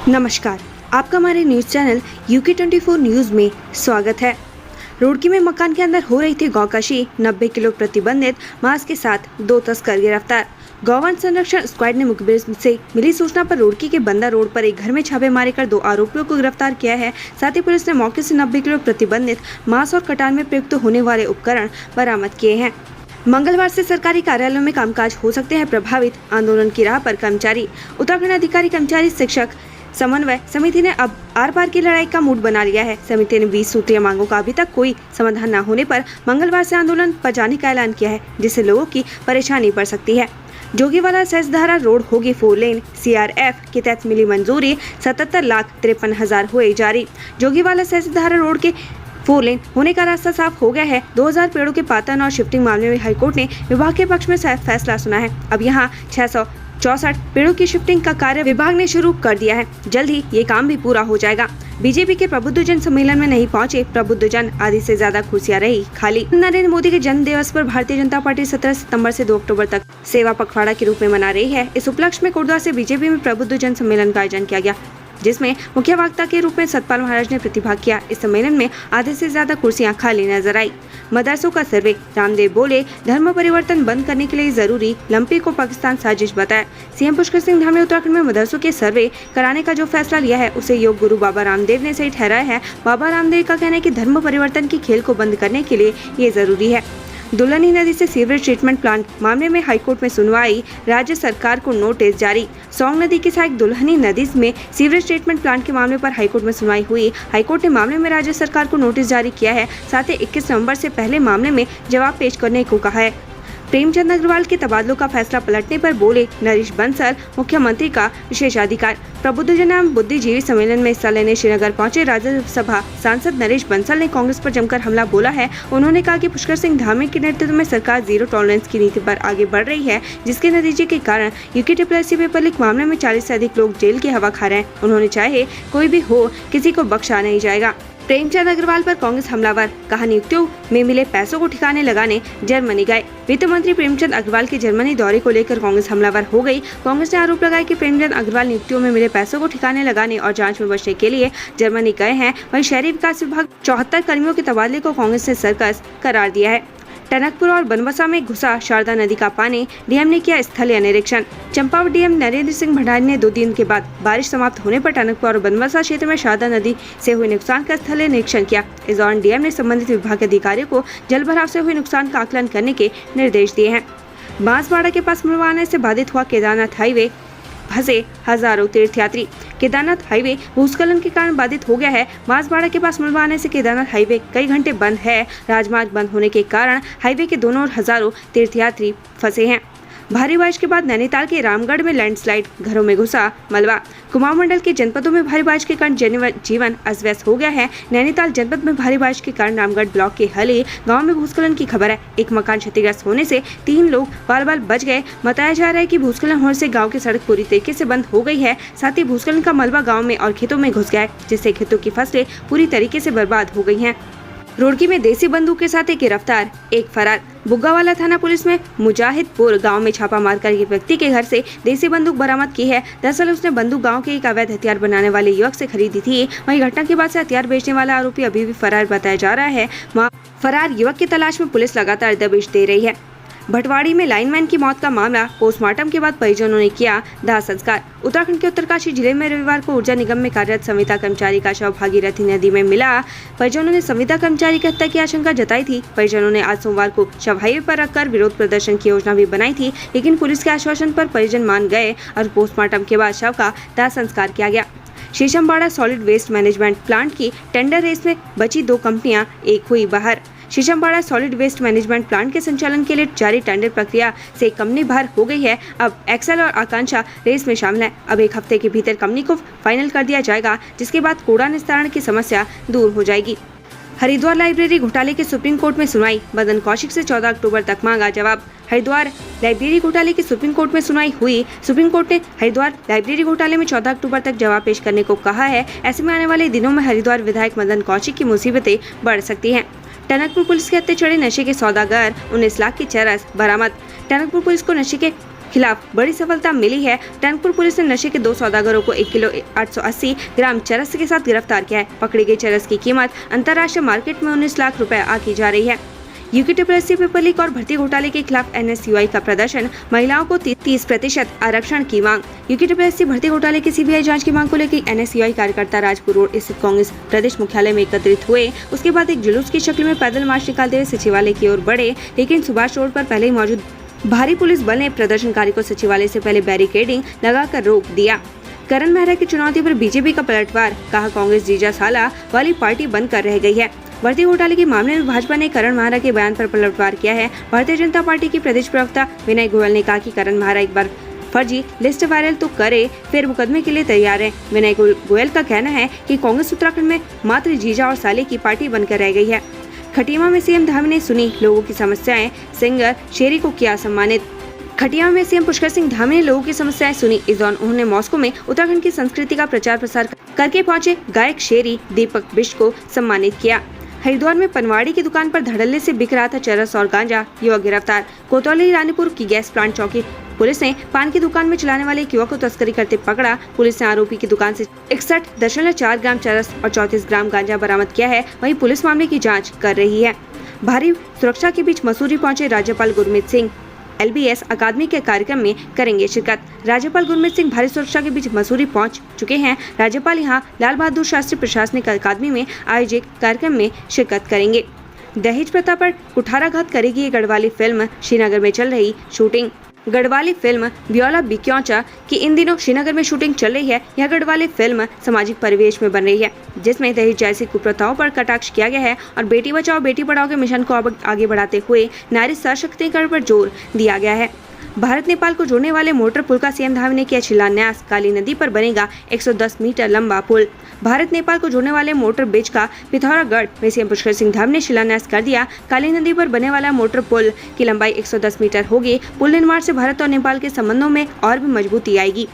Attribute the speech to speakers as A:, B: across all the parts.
A: नमस्कार, आपका हमारे न्यूज चैनल UK24 न्यूज में स्वागत है। रुड़की में मकान के अंदर हो रही थी गौकशी, 90 किलो प्रतिबंधित मांस के साथ 2 तस्कर गिरफ्तार। गौवन संरक्षण स्क्वाड ने मुखबिर से मिली सूचना पर रुड़की के बंदा रोड पर एक घर में छापेमारी कर 2 आरोपियों को गिरफ्तार किया है। साथ ही पुलिस ने मौके से 90 किलो प्रतिबंधित मांस और कटान में प्रयुक्त होने वाले उपकरण बरामद किए हैं। मंगलवार से सरकारी कार्यालयों में कामकाज हो सकते हैं प्रभावित, आंदोलन की राह पर कर्मचारी। उत्तराखंड अधिकारी कर्मचारी शिक्षक समन्वय समिति ने अब आर पार की लड़ाई का मूड बना लिया है। समिति ने 20 सूत्रीय मांगों का अभी तक कोई समाधान न होने पर मंगलवार से आंदोलन पर जाने का ऐलान किया है, जिससे लोगों की परेशानी बढ़ सकती है। जोगीवाला सेसधारा रोड होगी 4 लेन, CRF के तहत मिली मंजूरी, 77,53,000 हुए जारी। जोगीवाला सेसधारा रोड के 4 लेन होने का रास्ता साफ हो गया है। 2000 पेड़ों के पातन और शिफ्टिंग मामले में हाईकोर्ट ने विभाग के पक्ष में फैसला सुना है। अब यहाँ 664 पेड़ों की शिफ्टिंग का कार्य विभाग ने शुरू कर दिया है। जल्द ही ये काम भी पूरा हो जाएगा। बीजेपी के प्रबुद्धजन सम्मेलन में नहीं पहुंचे प्रबुद्धजन, आधी से ज्यादा कुर्सियां रही खाली। नरेंद्र मोदी के जन्म दिवस पर भारतीय जनता पार्टी 17 सितंबर से 2 अक्टूबर तक सेवा पखवाड़ा के रूप में मना रही है। इस उपलक्ष्य में कोटद्वार से बीजेपी में प्रबुद्धजन सम्मेलन का आयोजन किया गया, जिसमें मुख्य वक्ता के रूप में सतपाल महाराज ने प्रतिभाग किया। इस सम्मेलन में आधे से ज्यादा कुर्सियां खाली नजर आई। मदरसों का सर्वे, रामदेव बोले धर्म परिवर्तन बंद करने के लिए जरूरी, लंपी को पाकिस्तान साजिश बताया। सीएम पुष्कर सिंह धामी ने उत्तराखंड में मदरसों के सर्वे कराने का जो फैसला लिया है उसे योग गुरु बाबा रामदेव ने सही ठहराया है। बाबा रामदेव का कहना है कि धर्म परिवर्तन की खेल को बंद करने के लिए ये जरूरी है। दुल्हनी नदी से सीवरेज ट्रीटमेंट प्लांट मामले में हाईकोर्ट में सुनवाई, राज्य सरकार को नोटिस जारी। सौंग नदी की सहायक दुल्हनी नदी में सीवरेज ट्रीटमेंट प्लांट के मामले पर हाईकोर्ट में सुनवाई हुई। हाईकोर्ट ने मामले में राज्य सरकार को नोटिस जारी किया है। साथ ही 21 नवंबर से पहले मामले में जवाब पेश करने को कहा है। प्रेमचंद अग्रवाल के तबादलों का फैसला पलटने पर बोले नरेश बंसल, मुख्यमंत्री का विशेषाधिकार। प्रबुद्धजन एवं बुद्धिजीवी सम्मेलन में हिस्सा लेने श्रीनगर पहुंचे राज्यसभा सांसद नरेश बंसल ने कांग्रेस पर जमकर हमला बोला है। उन्होंने कहा कि पुष्कर सिंह धामी के नेतृत्व में सरकार जीरो टॉलरेंस की नीति पर आगे बढ़ रही है, जिसके नतीजे के कारण UKSSC पेपर लीक मामले में 40 से अधिक लोग जेल की हवा खा रहे हैं। उन्होंने चाहे कोई भी हो, किसी को बख्शा नहीं जाएगा। प्रेमचंद अग्रवाल पर कांग्रेस हमलावर, कहा नियुक्तियों में मिले पैसों को ठिकाने लगाने जर्मनी गए। वित्त मंत्री प्रेमचंद अग्रवाल के जर्मनी दौरे को लेकर कांग्रेस हमलावर हो गई। कांग्रेस ने आरोप लगाया कि प्रेमचंद अग्रवाल नियुक्तियों में मिले पैसों को ठिकाने लगाने और जांच में बचने के लिए जर्मनी गए हैं। वहीं शहरी विकास विभाग 74 कर्मियों के तबादले को कांग्रेस ने सर्कस करार दिया है। टनकपुर और बनबसा में घुसा शारदा नदी का पानी, डीएम ने किया स्थलीय निरीक्षण। चंपावत डीएम नरेंद्र सिंह भंडारी ने 2 दिन के बाद बारिश समाप्त होने पर टनकपुर और बनबसा क्षेत्र में शारदा नदी से हुए नुकसान का स्थलीय निरीक्षण किया। इस दौरान डीएम ने संबंधित विभाग के अधिकारियों को जल भराव से हुए नुकसान का आकलन करने के निर्देश दिए हैं। बांसवाड़ा के पास मुड़वाने से बाधित हुआ केदारनाथ हाईवे, फंसे हजारों तीर्थयात्री। केदारनाथ हाईवे भूस्खलन के कारण बाधित हो गया है। बांसवाड़ा के पास मुड़वाने से केदारनाथ हाईवे कई घंटे बंद है। राजमार्ग बंद होने के कारण हाईवे के दोनों ओर हजारों तीर्थयात्री फंसे हैं। भारी बारिश के बाद नैनीताल के रामगढ़ में लैंडस्लाइड, घरों में घुसा मलबा। कुमाऊं मंडल के जनपदों में भारी बारिश के कारण जनजीवन अस्त व्यस्त हो गया है। नैनीताल जनपद में भारी बारिश के कारण रामगढ़ ब्लॉक के हली गांव में भूस्खलन की खबर है। एक मकान क्षतिग्रस्त होने से 3 लोग बाल बच गए। बताया जा रहा है कि भूस्खलन होने से गाँव की सड़क पूरी तरीके से बंद हो गई है। साथ ही भूस्खलन का मलबा गाँव में और खेतों में घुस गया है, जिससे खेतों की फसलें पूरी तरीके से बर्बाद हो गई हैं। रुड़की में देसी बंदूक के साथ एक गिरफ्तार, एक फरार। बुग्गावाला थाना पुलिस में मुजाहिदपुर गांव में छापा मारकर एक व्यक्ति के घर से देसी बंदूक बरामद की है। दरअसल उसने बंदूक गांव के एक अवैध हथियार बनाने वाले युवक से खरीदी थी। वहीं घटना के बाद से हथियार बेचने वाला आरोपी अभी भी फरार बताया जा रहा है। फरार युवक की तलाश में पुलिस लगातार दबिश दे रही है। भटवाड़ी में लाइनमैन की मौत का मामला, पोस्टमार्टम के बाद परिजनों ने किया दाह संस्कार। उत्तराखंड के उत्तरकाशी जिले में रविवार को ऊर्जा निगम में कार्यरत संविदा कर्मचारी का शव भागीरथी नदी में मिला। परिजनों ने संविदा कर्मचारी की हत्या की आशंका जताई थी। परिजनों ने आज सोमवार को शव हाईवे पर रखकर विरोध प्रदर्शन की योजना भी बनाई थी, लेकिन पुलिस के आश्वासन पर परिजन मान गए और पोस्टमार्टम के बाद शव का दाह संस्कार किया गया। Shishambara solid waste management plant की टेंडर रेस में बची 2 कंपनियां एक हुई बाहर। Shishambara solid waste management plant के संचालन के लिए जारी टेंडर प्रक्रिया से कंपनी बाहर हो गई है। अब एक्सेल और आकांक्षा रेस में शामिल है। अब 1 हफ्ते के भीतर कंपनी को फाइनल कर दिया जाएगा, जिसके बाद कूड़ा निस्तारण की समस्या दूर हो जाएगी। हरिद्वार लाइब्रेरी घोटाले की सुप्रीम कोर्ट में सुनवाई, मदन कौशिक से 14 अक्टूबर तक मांगा जवाब। हरिद्वार लाइब्रेरी घोटाले की सुप्रीम कोर्ट में सुनवाई हुई। सुप्रीम कोर्ट ने हरिद्वार लाइब्रेरी घोटाले में 14 अक्टूबर तक जवाब पेश करने को कहा है। ऐसे में आने वाले दिनों में हरिद्वार विधायक मदन कौशिक की मुसीबतें बढ़ सकती हैं। टनकपुर पुलिस के हत्थे चढ़े नशे के सौदागर, 19 लाख की चरस बरामद। टनकपुर पुलिस को नशे के खिलाफ बड़ी सफलता मिली है। टनकपुर पुलिस ने नशे के 2 सौदागरों को 1 किलो 880 ग्राम चरस के साथ गिरफ्तार किया है। पकड़ी गई चरस की कीमत अंतर्राष्ट्रीय मार्केट में 19 लाख रुपए आकी जा रही है। यूके पेपर लीक और भर्ती घोटाले के खिलाफ NSUI का प्रदर्शन, महिलाओं को 30% आरक्षण की मांग। यूके भर्ती घोटाले की CBI जांच की मांग को लेकर NSUI कार्यकर्ता राजपुर रोड स्थित कांग्रेस प्रदेश मुख्यालय में एकत्रित हुए। उसके बाद एक जुलूस की शक्ल में पैदल मार्च निकालते हुए सचिवालय की ओर बढ़े, लेकिन सुभाष रोड पर पहले ही मौजूद भारी पुलिस बल ने प्रदर्शनकारी को सचिवालय से पहले बैरिकेडिंग लगाकर रोक दिया। करण मेहरा की चुनौती पर बीजेपी का पलटवार, कहा कांग्रेस जीजा साला वाली पार्टी बनकर रह गई है। भर्ती घोटाले के मामले में भाजपा ने करण मेहरा के बयान पर पलटवार किया है। भारतीय जनता पार्टी के प्रदेश प्रवक्ता विनय गोयल ने कहा कि करण मेहरा एक बार फर्जी लिस्ट वायरल तो करे, फिर मुकदमे के लिए तैयार है। विनय गोयल का कहना है कि कांग्रेस उत्तराखंड में मात्र जीजा और साले की पार्टी बनकर रह गई है। खटीमा में CM धामी ने सुनी लोगों की समस्याएं, सिंगर शेरी को किया सम्मानित। खटिया में CM पुष्कर सिंह धामी ने लोगों की समस्याएं सुनी। इस दौरान उन्होंने मॉस्को में उत्तराखंड की संस्कृति का प्रचार प्रसार करके पहुंचे गायक शेरी दीपक बिष्ट को सम्मानित किया। हरिद्वार में पनवाड़ी की दुकान पर धड़ल्ले से बिक रहा था चरस और गांजा, युवक गिरफ्तार। कोतवाली रानीपुर की गैस प्लांट चौकी पुलिस ने पान की दुकान में चलाने वाले एक युवक को तस्करी करते पकड़ा। पुलिस ने आरोपी की दुकान से 61.4 ग्राम चरस और 34 ग्राम गांजा बरामद किया है। वहीं पुलिस मामले की जाँच कर रही है। भारी सुरक्षा के बीच मसूरी पहुंचे राज्यपाल गुरमीत सिंह। LBS अकादमी के कार्यक्रम में करेंगे शिरकत। राज्यपाल गुरमीत सिंह भारी सुरक्षा के बीच मसूरी पहुंच चुके हैं। राज्यपाल यहां लाल बहादुर शास्त्री प्रशासनिक अकादमी में आयोजित कार्यक्रम में शिरकत करेंगे। दहेज प्रथा पर कुठाराघात करेगी ये गढ़वाली फिल्म, श्रीनगर में चल रही शूटिंग। गढ़वाली फिल्म ब्योला बिक्योचा की इन दिनों श्रीनगर में शूटिंग चल रही है। यह गढ़वाली फिल्म सामाजिक परिवेश में बन रही है, जिसमें दहेज जैसी कुप्रथाओं पर कटाक्ष किया गया है और बेटी बचाओ बेटी पढ़ाओ के मिशन को आगे बढ़ाते हुए नारी सशक्तिकरण पर जोर दिया गया है। भारत नेपाल को जोड़ने वाले मोटर पुल का CM धामी ने किया शिलान्यास। काली नदी पर बनेगा 110 मीटर लंबा पुल। भारत नेपाल को जोड़ने वाले मोटर ब्रिज का पिथौरागढ़ में CM पुष्कर सिंह धामी ने शिलान्यास कर दिया। काली नदी पर बने वाला मोटर पुल की लंबाई 110 मीटर होगी। पुल निर्माण से भारत और नेपाल के संबंधों में और भी मजबूती आएगी।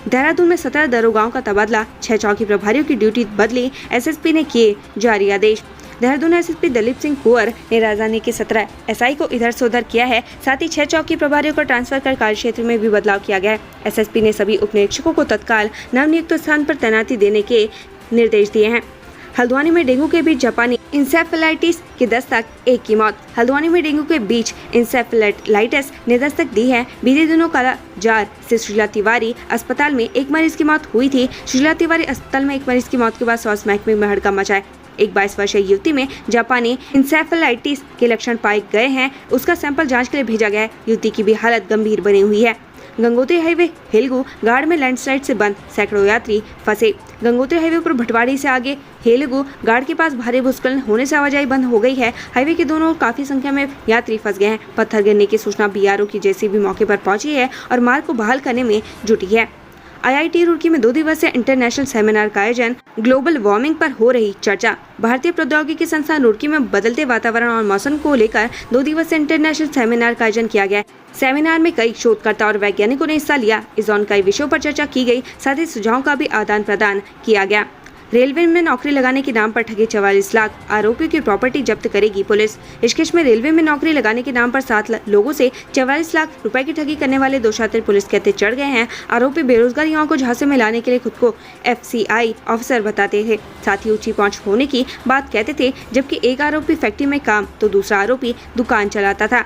A: देहरादून में 17 दरोगाओं का तबादला, 6 चौकी प्रभारियों की ड्यूटी बदली। SSP ने किए जारी आदेश। देहरादून SSP दलीप सिंह कुंवर ने राजधानी के 17 SI को इधर से उधर किया है। साथ ही 6 चौकी प्रभारियों को ट्रांसफर कर कार्य क्षेत्र में भी बदलाव किया गया है। SSP ने सभी उप निरीक्षकों को तत्काल नवनियुक्त स्थान पर तैनाती देने के निर्देश दिए हैं। हल्द्वानी में डेंगू के बीच जापानी इंसेफेलाइटिस की दस्तक, 1 की मौत। हल्द्वानी में डेंगू के बीच इंसेफेलाइटिस ने दस्तक दी है। बीते दिनों कालाजार से सुशीला तिवारी अस्पताल में एक मरीज की मौत हुई थी। सुशीला तिवारी अस्पताल में एक मरीज की मौत के बाद स्वास्थ्य महकमे में हड़कंप मचा है। एक 22 वर्षीय युवती में जापानी इंसेफेलाइटिस के लक्षण पाए गए हैं। उसका सैंपल जांच के लिए भेजा गया है। युवती की भी हालत गंभीर बनी हुई है। गंगोत्री हाईवे हेलगू गाड़ में लैंडस्लाइड से बंद, सैकड़ों यात्री फंसे। गंगोत्री हाईवे पर भटवाड़ी से आगे हेलगू गाड़ के पास भारी भूस्खलन होने से आवाजाही बंद हो गई है। हाईवे के दोनों ओर काफी संख्या में यात्री फंस गए हैं। पत्थर गिरने की सूचना BRO की JCB मौके पर पहुंची है और मार्ग को बहाल करने में जुटी है। IIT रुड़की में 2 दिवसीय इंटरनेशनल सेमिनार का आयोजन, ग्लोबल वार्मिंग पर हो रही चर्चा। भारतीय प्रौद्योगिकी संस्थान रुड़की में बदलते वातावरण और मौसम को लेकर 2 दिवसीय इंटरनेशनल सेमिनार का आयोजन किया गया। सेमिनार में कई शोधकर्ता और वैज्ञानिकों ने हिस्सा लिया। इस दौरान कई विषयों पर चर्चा की गई, साथ ही सुझावों का भी आदान प्रदान किया गया। रेलवे में नौकरी लगाने के नाम पर ठगे 44 लाख, आरोपियों की प्रॉपर्टी जब्त करेगी पुलिस। ऋषिकेश में रेलवे में नौकरी लगाने के नाम पर 7 लोगों से 44 लाख रुपए की ठगी करने वाले 2 शातिर पुलिस के हत्थे चढ़ गए हैं। आरोपी बेरोजगार युवाओं को झांसे में लाने के लिए खुद को FCI ऑफिसर बताते थे, साथ ही ऊंची पहुंच होने की बात कहते थे, जबकि एक आरोपी फैक्ट्री में काम तो दूसरा आरोपी दुकान चलाता था।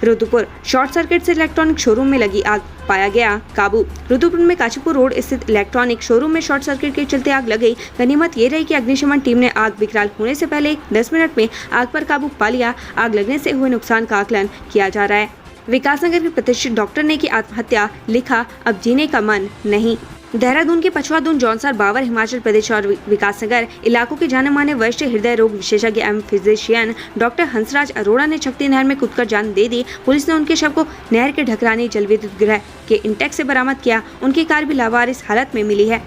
A: रुद्रपुर शॉर्ट सर्किट से इलेक्ट्रॉनिक शोरूम में लगी आग, पाया गया काबू। रुद्रपुर में काशीपुर रोड स्थित इलेक्ट्रॉनिक शोरूम में शॉर्ट सर्किट के चलते आग लग गई। गनीमत ये रही कि अग्निशमन टीम ने आग विकराल होने से पहले 10 मिनट में आग पर काबू पा लिया। आग लगने से हुए नुकसान का आकलन किया जा रहा है। विकासनगर के प्रतिष्ठित डॉक्टर ने की आत्महत्या, लिखा अब जीने का मन नहीं। देहरादून के पछवादून, जौनसार, बावर, हिमाचल प्रदेश और विकासनगर इलाकों के जाने माने वरिष्ठ हृदय रोग विशेषज्ञ एवं फिजिशियन डॉक्टर हंसराज अरोड़ा ने शक्ति नहर में कूदकर जान दे दी। पुलिस ने उनके शव को नहर के ढकरानी जल विद्युत गृह के इंटेक्स से बरामद किया। उनकी कार भी लावारिस हालत में मिली है।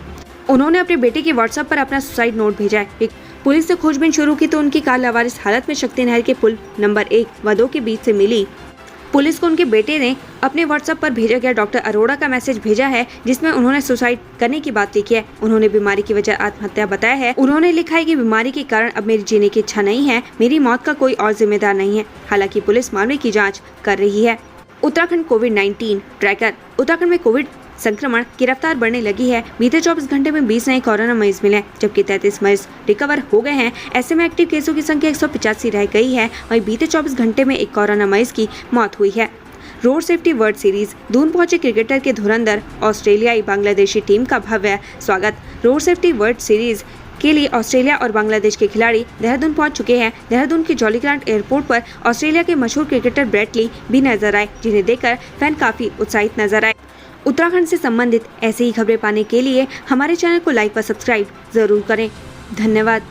A: उन्होंने अपने बेटे के व्हाट्सएप पर अपना सुसाइड नोट भेजा है। पुलिस ने खोजबीन शुरू की तो उनकी कार लावारिस हालत में शक्ति नहर के पुल नंबर 1 व 2 के बीच से मिली। पुलिस को उनके बेटे ने अपने व्हाट्सएप पर भेजा गया डॉक्टर अरोड़ा का मैसेज भेजा है, जिसमें उन्होंने सुसाइड करने की बात लिखी है। उन्होंने बीमारी की वजह आत्महत्या बताया है। उन्होंने लिखा है कि बीमारी के कारण अब मेरी जीने की इच्छा नहीं है, मेरी मौत का कोई और जिम्मेदार नहीं है। हालांकि पुलिस मामले की जांच कर रही है। उत्तराखंड कोविड-19 ट्रैकर। उत्तराखंड में कोविड संक्रमण की रफ्तार बढ़ने लगी है। बीते 24 घंटे में 20 नए कोरोना मरीज मिले, जबकि 33 मरीज रिकवर हो गए हैं। ऐसे में एक्टिव केसों की संख्या 185 रह गई है। वहीं बीते 24 घंटे में एक कोरोना मरीज की मौत हुई है। Road safety world series Doon पहुंचे क्रिकेटर के धुरंधर ऑस्ट्रेलियाई बांग्लादेशी टीम का भव्य स्वागत। रोड सेफ्टी वर्ल्ड सीरीज के लिए ऑस्ट्रेलिया और बांग्लादेश के खिलाड़ी देहरादून पहुंच चुके हैं। देहरादून के जॉलीग्रांट एयरपोर्ट पर ऑस्ट्रेलिया के मशहूर क्रिकेटर ब्रेट ली भी नजर आए, जिन्हें देखकर फैन काफी उत्साहित नजर आए। उत्तराखंड से संबंधित ऐसी ही खबरें पाने के लिए हमारे चैनल को लाइक व सब्सक्राइब जरूर करें। धन्यवाद।